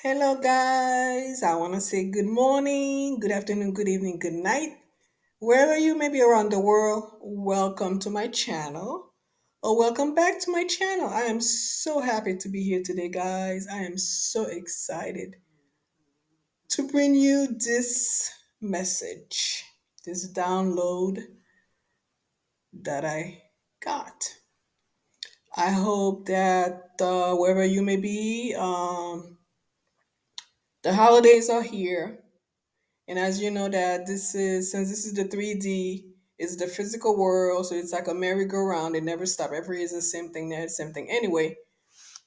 Hello, guys. I want to say good morning, good afternoon, good evening, good night. Wherever you may be around the world, welcome to my channel or welcome back to my channel. I am so happy to be here today, guys. I am so excited to bring you this message, this download that I got. I hope that wherever you may be, the holidays are here. And as you know that since this is the 3D, it's the physical world, so it's like a merry-go-round. It never stops. Every year is the same thing, there, same thing. Anyway,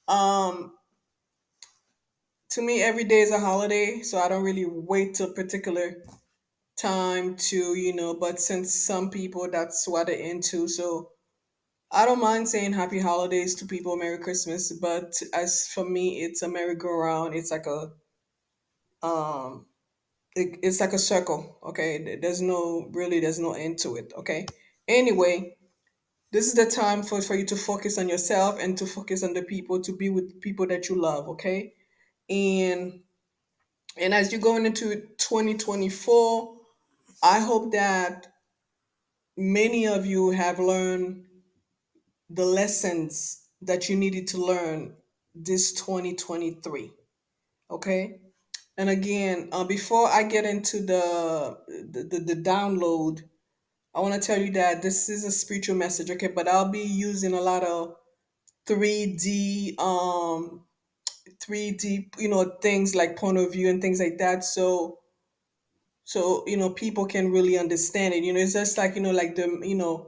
um, to me, every day is a holiday, so I don't really wait till a particular time to, but since some people that's what they're into, so I don't mind saying happy holidays to people, Merry Christmas, but as for me, it's a merry-go-round. It's like um it's like a circle. Okay, there's no end to it. Okay, anyway, this is the time for you to focus on yourself and to focus on the people, to be with people that you love. Okay, and as you're going into 2024, I hope that many of you have learned the lessons that you needed to learn this 2023. Okay, and again, before I get into the download, I want to tell you that this is a spiritual message, okay? But I'll be using a lot of 3D 3D, things like point of view and things like that. So people can really understand it. It's just like, like the,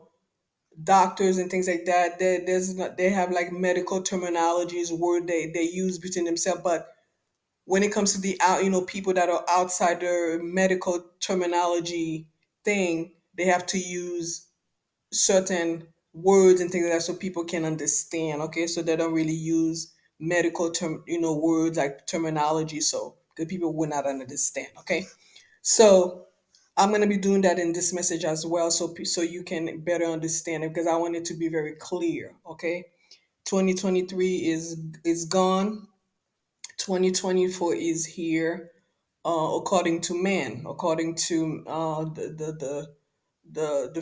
doctors and things like that. There's not, they have like medical terminologies word they use between themselves, but when it comes to the out, people that are outside their medical terminology thing, they have to use certain words and things like that so people can understand. Okay, so they don't really use medical words like terminology, so the people will not understand. Okay, so I'm going to be doing that in this message as well, so so you can better understand it, because I want it to be very clear. Okay, 2023 is gone. 2024 is here, according to man, according to the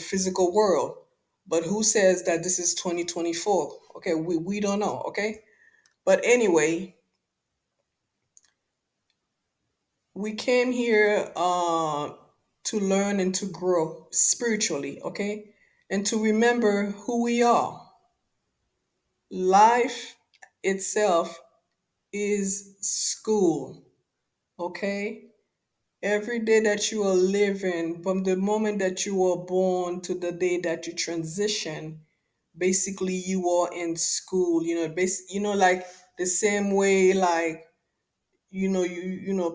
physical world. But who says that this is 2024? Okay, we don't know. Okay, but anyway, we came here to learn and to grow spiritually. Okay, and to remember who we are. Life itself is school. Okay, every day that you are living, from the moment that you were born to the day that you transition, basically you are in school. Like the same way, like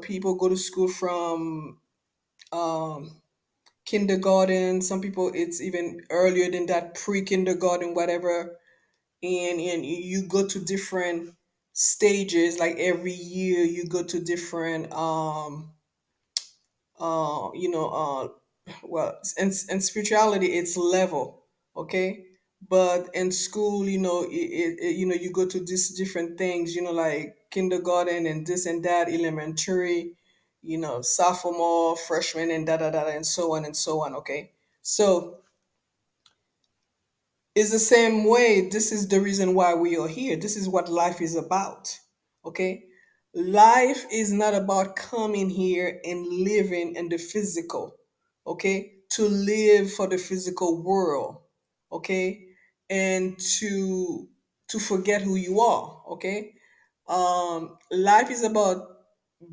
people go to school from um, kindergarten. Some people it's even earlier than that, pre-kindergarten, whatever. And you go to different stages. Like every year, you go to different uh you know uh well, and spirituality, it's level. Okay, but in school, you go to these different things, like kindergarten and this and that, elementary, sophomore, freshman, and da da da, and so on and so on. Okay, so it's the same way. This is the reason why we are here. This is what life is about. Okay, life is not about coming here and living in the physical. Okay, to live for the physical world. Okay, and to forget who you are. Okay, life is about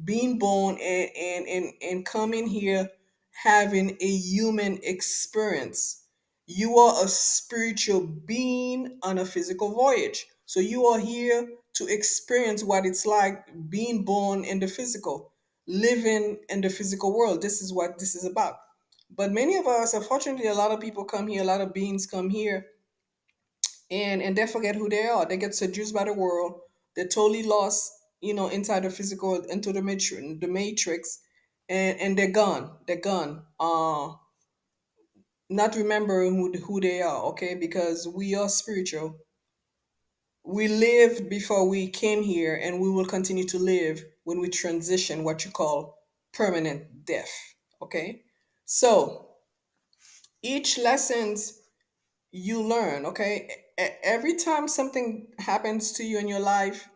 being born and coming here, having a human experience. You are a spiritual being on a physical voyage. So you are here to experience what it's like being born in the physical, living in the physical world. This is what this is about. But many of us, unfortunately, a lot of people come here, a lot of beings come here, and they forget who they are. They get seduced by the world. They're totally lost, inside the physical, into the matrix, and they're gone. They're gone. Not remembering who they are. Okay, because we are spiritual. We lived before we came here, and we will continue to live. when we transition what you call permanent death. Okay, so each lessons you learn, okay, every time something happens to you in your life,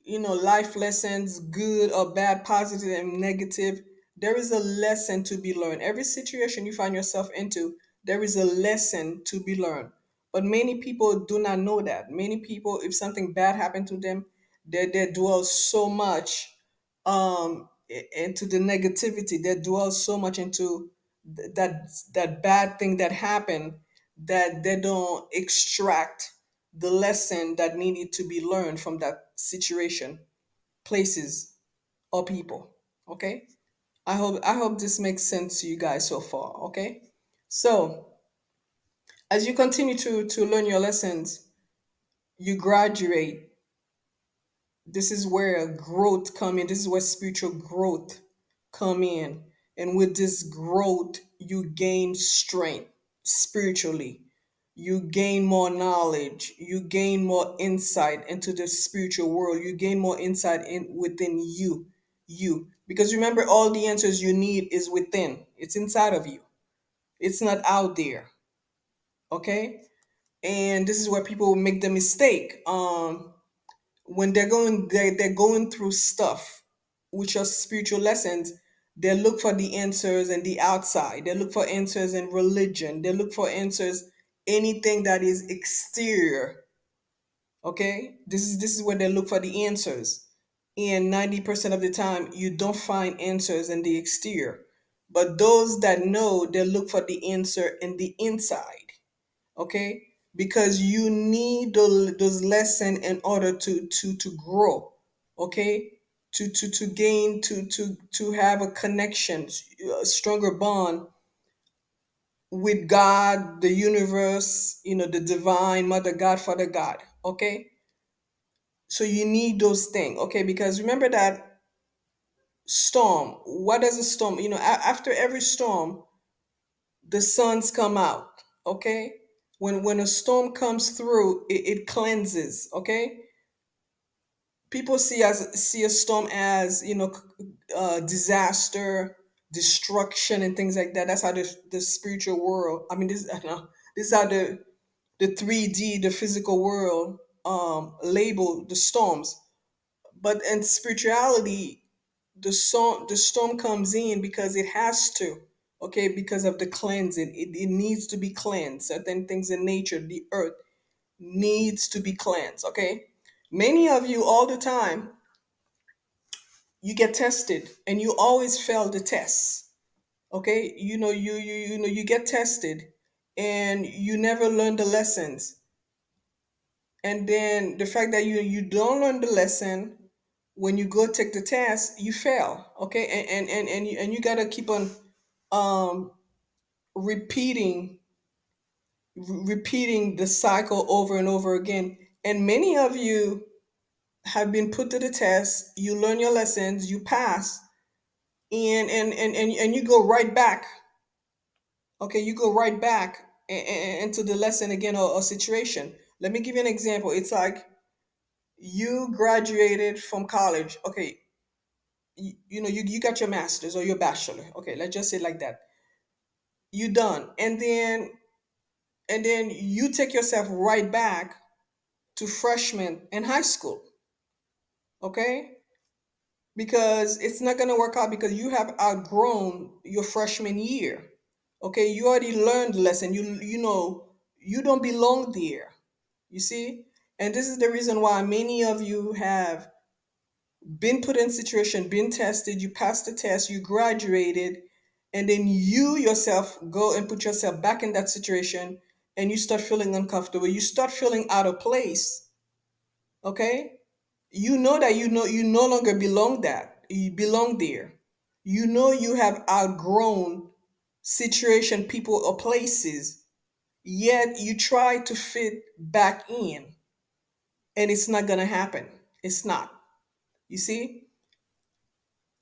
life lessons, good or bad, positive and negative, there is a lesson to be learned. Every situation you find yourself into, there is a lesson to be learned. But many people do not know that. Many people, if something bad happened to them, they dwell so much into the negativity. They dwell so much into that bad thing that happened, that they don't extract the lesson that needed to be learned from that situation, places, or people. Okay? I hope this makes sense to you guys so far. Okay? So as you continue to learn your lessons, you graduate. This is where growth come in. This is where spiritual growth come in. And with this growth, you gain strength spiritually. You gain more knowledge. You gain more insight into the spiritual world. You gain more insight in within you. You. Because remember, all the answers you need is within. It's inside of you. It's not out there. Okay? And this is where people make the mistake. When they're going through stuff which are spiritual lessons, they look for the answers in the outside. They look for answers in religion. They look for answers anything that is exterior. Okay, this is where they look for the answers, and 90% of the time you don't find answers in the exterior. But those that know, they look for the answer in the inside. Okay, because you need those lessons in order to grow. Okay, to gain, to have a connection, a stronger bond with God, the universe, the divine mother, God, father, God. Okay, so you need those things. Okay, because remember that storm, what does a storm, after every storm the suns come out. Okay, when a storm comes through, it cleanses. Okay, people see a storm as, disaster, destruction, and things like that. That's how the spiritual world, I mean, this I know, this is how the 3D, the physical world, label the storms. But in spirituality, the storm comes in because it has to. Okay, because of the cleansing, it needs to be cleansed. Certain things in nature, the earth needs to be cleansed. Okay, many of you, all the time, you get tested and you always fail the tests. Okay, you get tested and you never learn the lessons. And then the fact that you don't learn the lesson, when you go take the test, you fail. Okay, and you got to keep on um repeating repeating the cycle over and over again. And many of you have been put to the test, you learn your lessons, you pass, and you go right back. Okay, you go right back into the lesson again, or situation. Let me give you an example. It's like you graduated from college. Okay, you got your master's or your bachelor. Okay, let's just say it like that. You done, and then you take yourself right back to freshman in high school. Okay, because it's not going to work out, because you have outgrown your freshman year. Okay, you already learned the lesson. You don't belong there. You see? And this is the reason why many of you have been put in situation, been tested, you passed the test, you graduated, and then you yourself go and put yourself back in that situation, and you start feeling uncomfortable. You start feeling out of place. Okay? You know that you no longer belong that. You belong there. You know you have outgrown situation, people, or places, yet you try to fit back in, and it's not gonna happen. It's not. You see?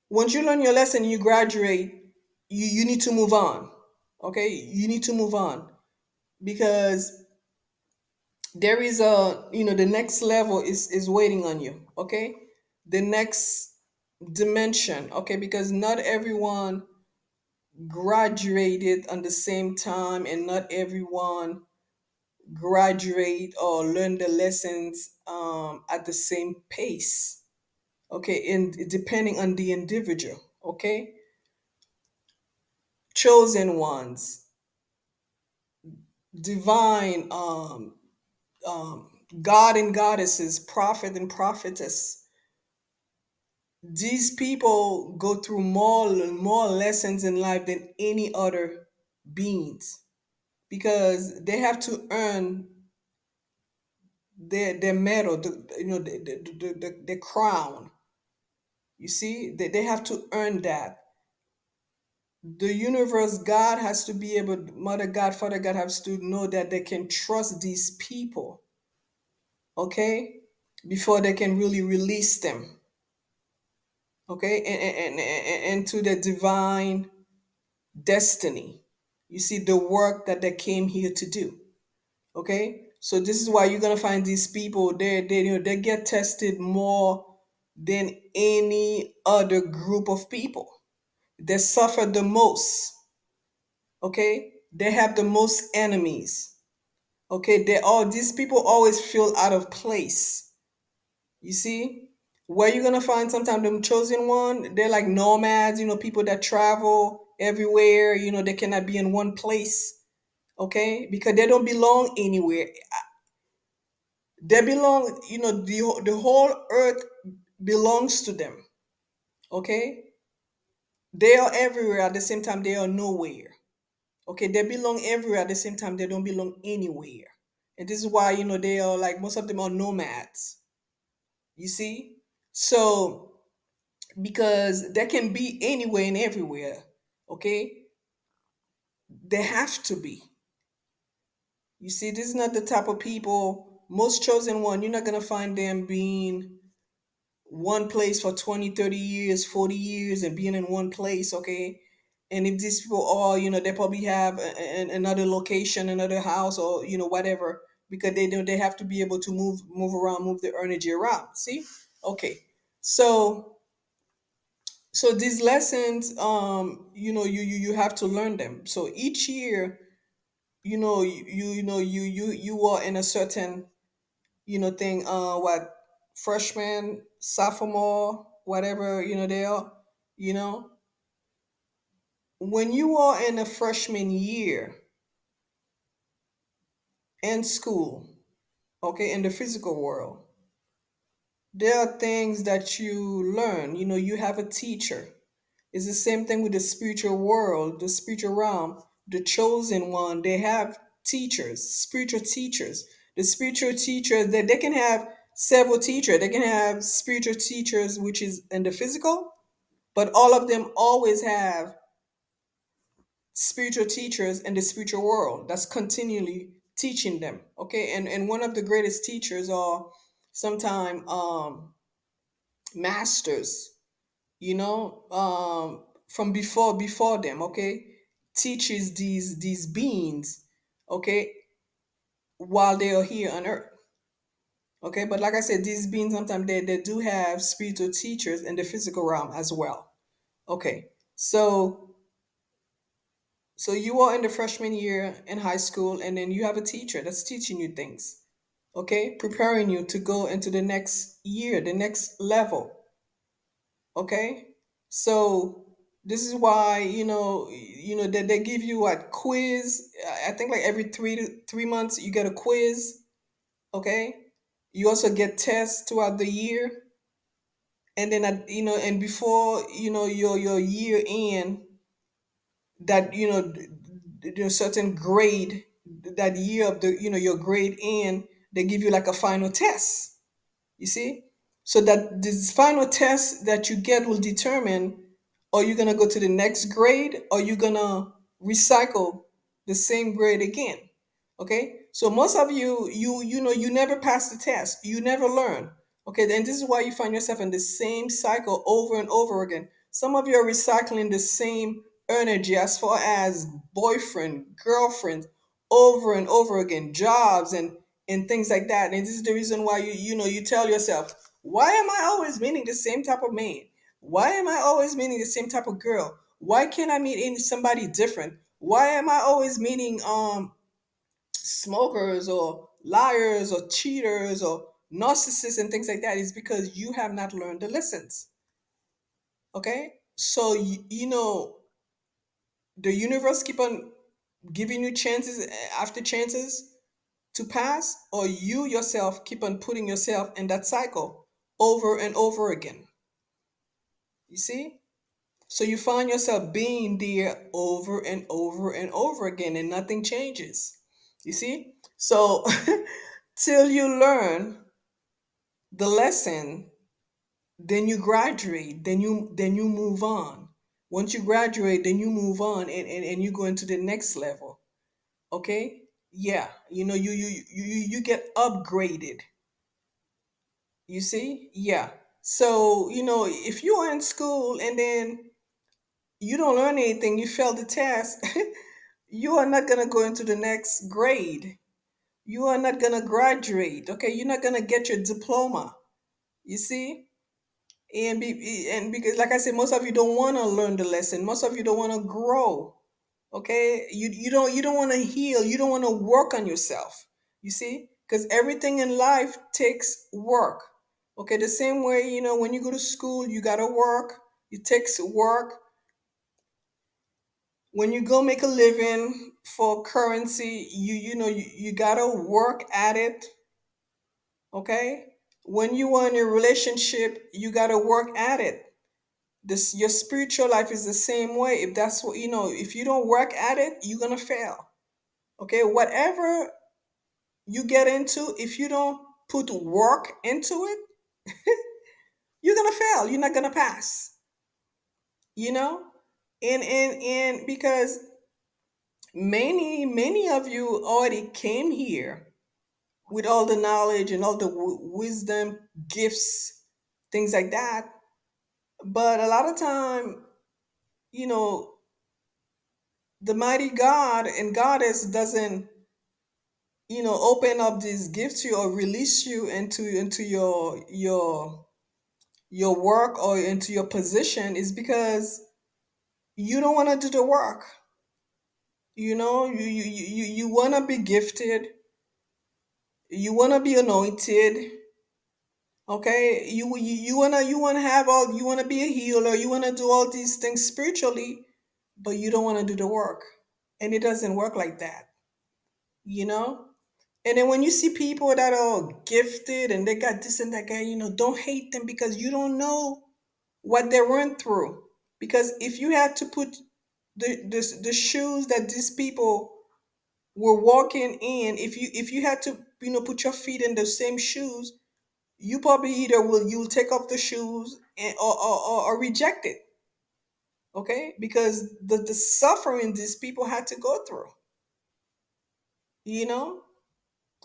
Once you learn your lesson, you graduate, you need to move on. Okay? You need to move on, because there is the next level is waiting on you. Okay? the next dimension, okay? Because not everyone graduated on the same time, and not everyone graduate or learn the lessons at the same pace, okay? And depending on the individual, okay? Chosen ones, divine god and goddesses, prophet and prophetess, these people go through more lessons in life than any other beings, because they have to earn their medal, the crown. You see, they have to earn that. The universe, God has to be able, Mother God, Father God has to know that they can trust these people, okay, before they can really release them, okay, and to the divine destiny. You see, the work that they came here to do. Okay, so this is why you're gonna find these people. They get tested more than any other group of people. They suffer the most. Okay, they have the most enemies. Okay, these people always feel out of place. You see, where you're gonna find sometimes them chosen one, they're like nomads, people that travel everywhere, they cannot be in one place, okay? Because they don't belong anywhere. They belong, the whole earth belongs to them, okay? They are everywhere at the same time they are nowhere. Okay, they belong everywhere at the same time they don't belong anywhere. And this is why, they are like, most of them are nomads. You see? So because they can be anywhere and everywhere, okay? They have to be. You see, this is not the type of people, most chosen one, you're not going to find them being one place for 20, 30 years, 40 years, and being in one place, okay? And if these people are, they probably have another location, another house, or, whatever, because they know they have to be able to move around, move the energy around. See? Okay. So these lessons, you have to learn them. So each year, you are in a certain, thing, what, freshman, sophomore, whatever, they are, you know when you are in a freshman year in school, okay, in the physical world, there are things that you learn. You have a teacher. It's the same thing with the spiritual world, the spiritual realm, the chosen one. They have teachers, spiritual teachers. The spiritual teachers, they can have several teachers. They can have spiritual teachers, which is in the physical, but all of them always have spiritual teachers in the spiritual world that's continually teaching them. Okay, and one of the greatest teachers are sometime masters, from before them, okay, teaches these beings, okay, while they are here on earth. Okay, but like I said, these beings sometimes they do have spiritual teachers in the physical realm as well. Okay, so you are in the freshman year in high school, and then you have a teacher that's teaching you things, okay, preparing you to go into the next year, the next level. Okay, so this is why they give you a quiz. I think like every 3 months you get a quiz. Okay, you also get tests throughout the year, and then and before your year end, that certain grade, that year of the your grade end, they give you like a final test. You see? So that this final test that you get will determine, are you gonna go to the next grade, or you gonna recycle the same grade again. Okay? So most of you never pass the test. You never learn. Okay, then this is why you find yourself in the same cycle over and over again. Some of you are recycling the same energy as far as boyfriend, girlfriend, over and over again, jobs and things like that. And this is the reason why you tell yourself, Why am I always meeting the same type of man? Why am I always meeting the same type of girl? Why can't I meet any somebody different? Why am I always meeting smokers or liars or cheaters or narcissists and things like that? Is because you have not learned the lessons. Okay? So the universe keep on giving you chances after chances to pass, or you yourself keep on putting yourself in that cycle over and over again. You see? So you find yourself being there over and over and over again, and nothing changes. You see? So till you learn the lesson, then you graduate, then you move on. Once you graduate, then you move on, and you go into the next level. Okay? Yeah. You get upgraded. You see? Yeah. So, if you are in school and then you don't learn anything, you fail the test, you are not going to go into the next grade. You are not going to graduate. Okay? You're not going to get your diploma. You see? And because, like I said, most of you don't want to learn the lesson. Most of you don't want to grow. Okay? You don't want to heal. You don't want to work on yourself. You see? Because everything in life takes work. Okay, the same way, when you go to school, you gotta work. It takes work. When you go make a living for currency, you gotta work at it. Okay? When you are in a relationship, you gotta work at it. This Your spiritual life is the same way. If that's what if you don't work at it, you're gonna fail. Okay, whatever you get into, if you don't put work into it, you're gonna fail. You're not gonna pass. You know, and because many of you already came here with all the knowledge and all the wisdom, gifts, things like that. But a lot of time, you know, the mighty God and Goddess doesn't open up these gifts to you or release you into your work or into your position, is because you don't want to do the work. You want to be gifted, you want to be anointed. Okay, you want to have all, you want to be a healer, you want to do all these things spiritually, but you don't want to do the work. And it doesn't work like that, you know and then when you see people that are gifted and they got this and that guy, don't hate them, because you don't know what they went through. Because if you had to put the shoes that these people were walking in, if you had to put your feet in the same shoes, you probably either you'll take off the shoes or reject it. Okay, because the suffering these people had to go through, you know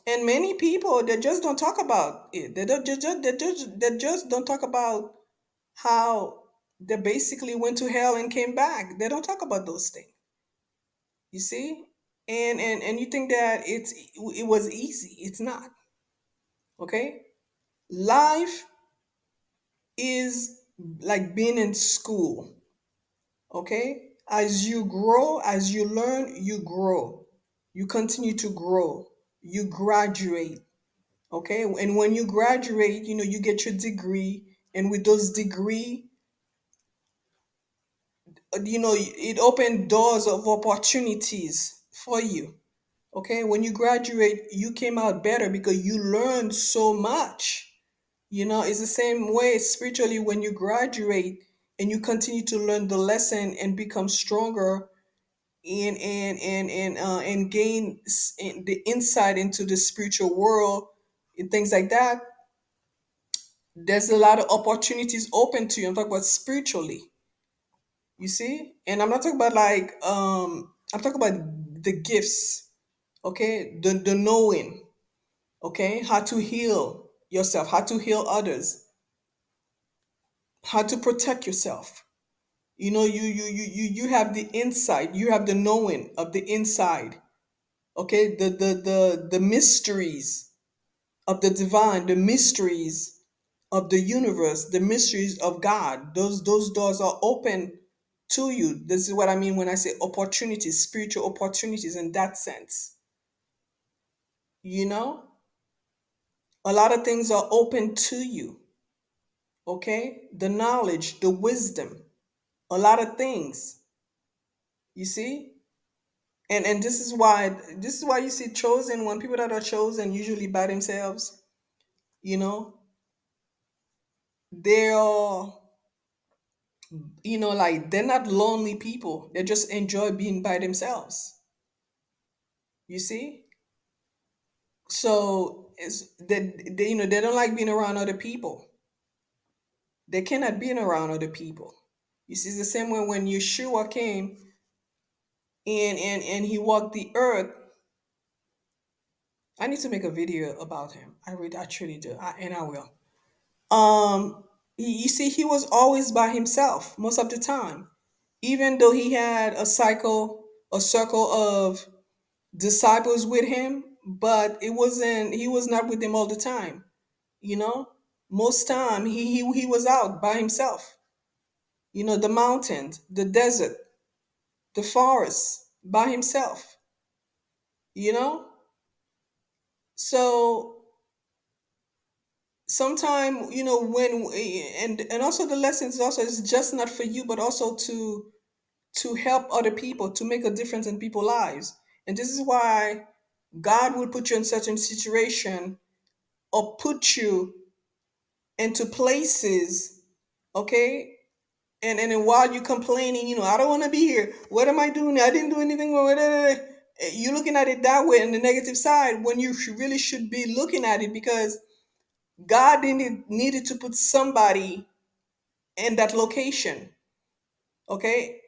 and many people, they just don't talk about it. They just don't talk about how they basically went to hell and came back. They don't talk about those things. You see, and you think that it was easy. It's not. Okay, life is like being in school. Okay, as you grow, as you learn, you grow. You continue to grow. You graduate. Okay, and when you graduate, you get your degree, and with those degree, it opened doors of opportunities for you. Okay, when you graduate, you came out better because you learned so much. It's the same way spiritually. When you graduate and you continue to learn the lesson and become stronger, and gain the insight into the spiritual world and things like that, there's a lot of opportunities open to you. I'm talking about spiritually, you see? And I'm not talking about like I'm talking about the gifts, okay? The knowing, okay? How to heal yourself, how to heal others, how to protect yourself. You have the insight, you have the knowing of the inside, okay? The mysteries of the divine, the mysteries of the universe, the mysteries of God. Those doors are open to you. This is what I mean when I say opportunities, spiritual opportunities in that sense. You know, a lot of things are open to you. Okay, the knowledge, the wisdom, a lot of things. You see, and this is why you see chosen one, people that are chosen usually by themselves. You know, they're like they're not lonely people. They just enjoy being by themselves. You see, so it's they they don't like being around other people. They cannot be around other people. You see, it's the same way when Yeshua came and he walked the earth. I need to make a video about him. I truly do, and I will. You see, he was always by himself most of the time, even though he had a circle of disciples with him, but it wasn't. He was not with them all the time. You know, most time he was out by himself. You know, the mountains, the desert, the forest, by himself. You know, so sometime when and also the lessons also is just not for you, but also to help other people, to make a difference in people's lives. And this is why God will put you in certain situation or put you into places, okay? And then while you're complaining, I don't want to be here. What am I doing? I didn't do anything wrong. You're looking at it that way on the negative side when you really should be looking at it because God needed to put somebody in that location, okay?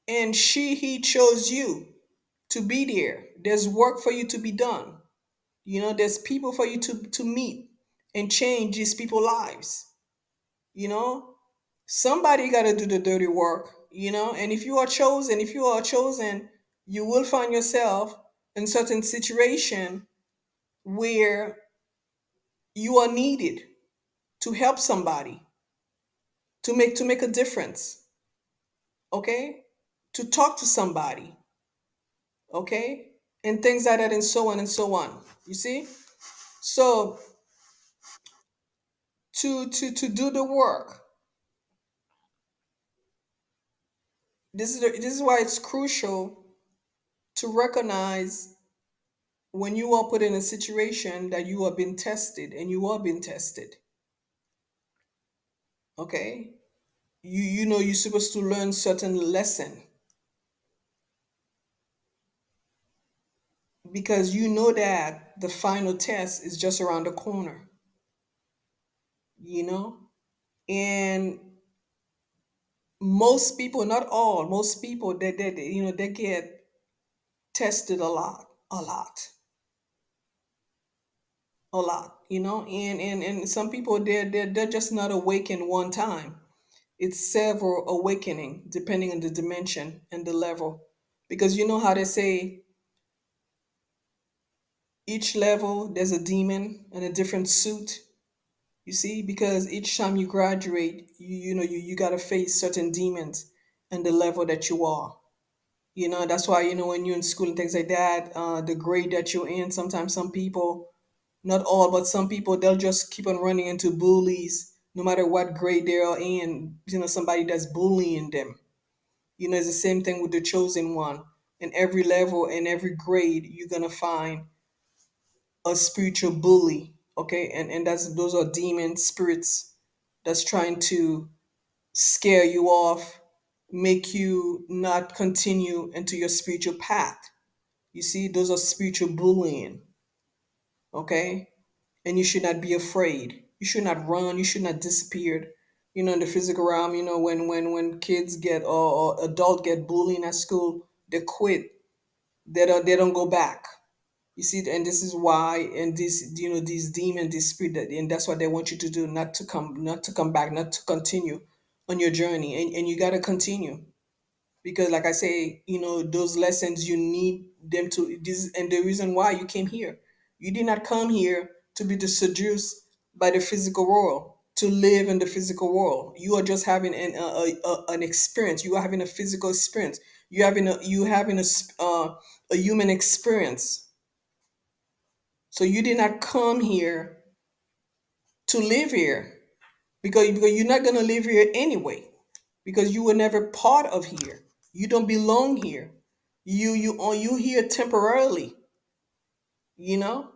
And he chose you to be there. There's work for you to be done. There's people for you to meet and change these people's lives. You know, somebody got to do the dirty work. And if you are chosen, you will find yourself in certain situation where you are needed to help somebody, to make a difference, okay? To talk to somebody, okay? And things like that, and so on and so on. You see? So to do the work, this is why it's crucial to recognize when you are put in a situation that you are being tested, and you are being tested. Okay? You're supposed to learn certain lesson because you know that the final test is just around the corner, you know? And most people, not all, most people, they get tested a lot. And some people, they're just not awakened one time. It's several awakening depending on the dimension and the level, because you know how they say each level there's a demon and a different suit. You see, because each time you graduate, you got to face certain demons and the level that you are. That's why, when you're in school and things like that, the grade that you're in, sometimes some people, not all, but some people, they'll just keep on running into bullies no matter what grade they are in, somebody that's bullying them. It's the same thing with the chosen one. In every level, in every grade, you're going to find a spiritual bully, okay? And those are demon spirits that's trying to scare you off, make you not continue into your spiritual path. You see, those are spiritual bullying, okay? And you should not be afraid. You should not run. You should not disappear. In the physical realm, when kids get or adult get bullying at school, they quit. They don't go back. You see, and this is why, and this, these demons, this spirit, and that's what they want you to do, not to come back, not to continue on your journey, and you got to continue because, like I say, those lessons you need them to. This and the reason why you came here. You did not come here to be the seduced. by the physical world, to live in the physical world. You are just having an experience. You are having a physical experience. You having a human experience. So you did not come here to live here, because you're not gonna live here anyway, because you were never part of here. You don't belong here. You here temporarily, you know?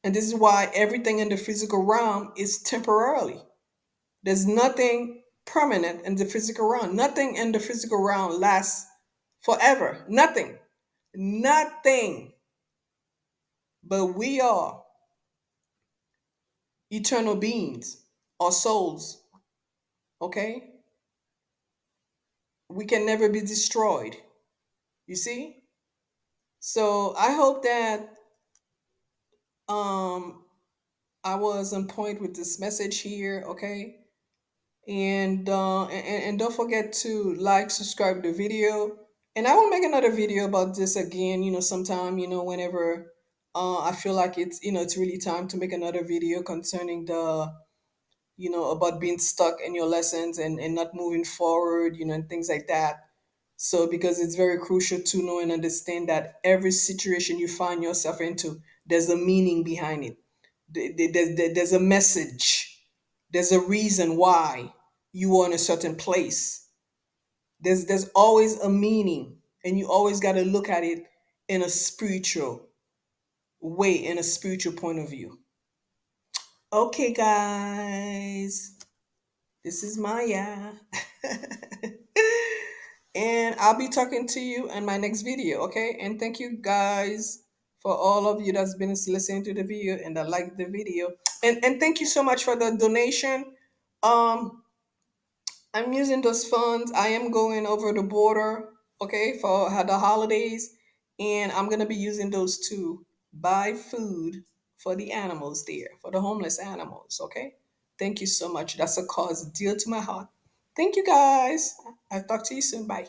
And this is why everything in the physical realm is temporarily. There's nothing permanent in the physical realm. Nothing in the physical realm lasts forever. Nothing. Nothing. But we are eternal beings, or souls, okay? We can never be destroyed. You see? So I hope that um I was on point with this message here, okay? And don't forget to like, subscribe the video, and I will make another video about this again, sometime, whenever I feel like it's really time to make another video concerning the about being stuck in your lessons, and not moving forward, and things like that. So because it's very crucial to know and understand that every situation you find yourself into, there's a meaning behind it. There's a message. There's a reason why you are in a certain place. There's always a meaning, and you always got to look at it in a spiritual way, in a spiritual point of view. Okay, guys, this is Maya. And I'll be talking to you in my next video, okay? And thank you guys for all of you that's been listening to the video and that liked the video. And thank you so much for the donation. Um, I'm using those funds. I am going over the border, okay, for the holidays, and I'm gonna be using those to buy food for the animals there, for the homeless animals, okay? Thank you so much. That's a cause dear to my heart. Thank you guys. I'll talk to you soon. Bye.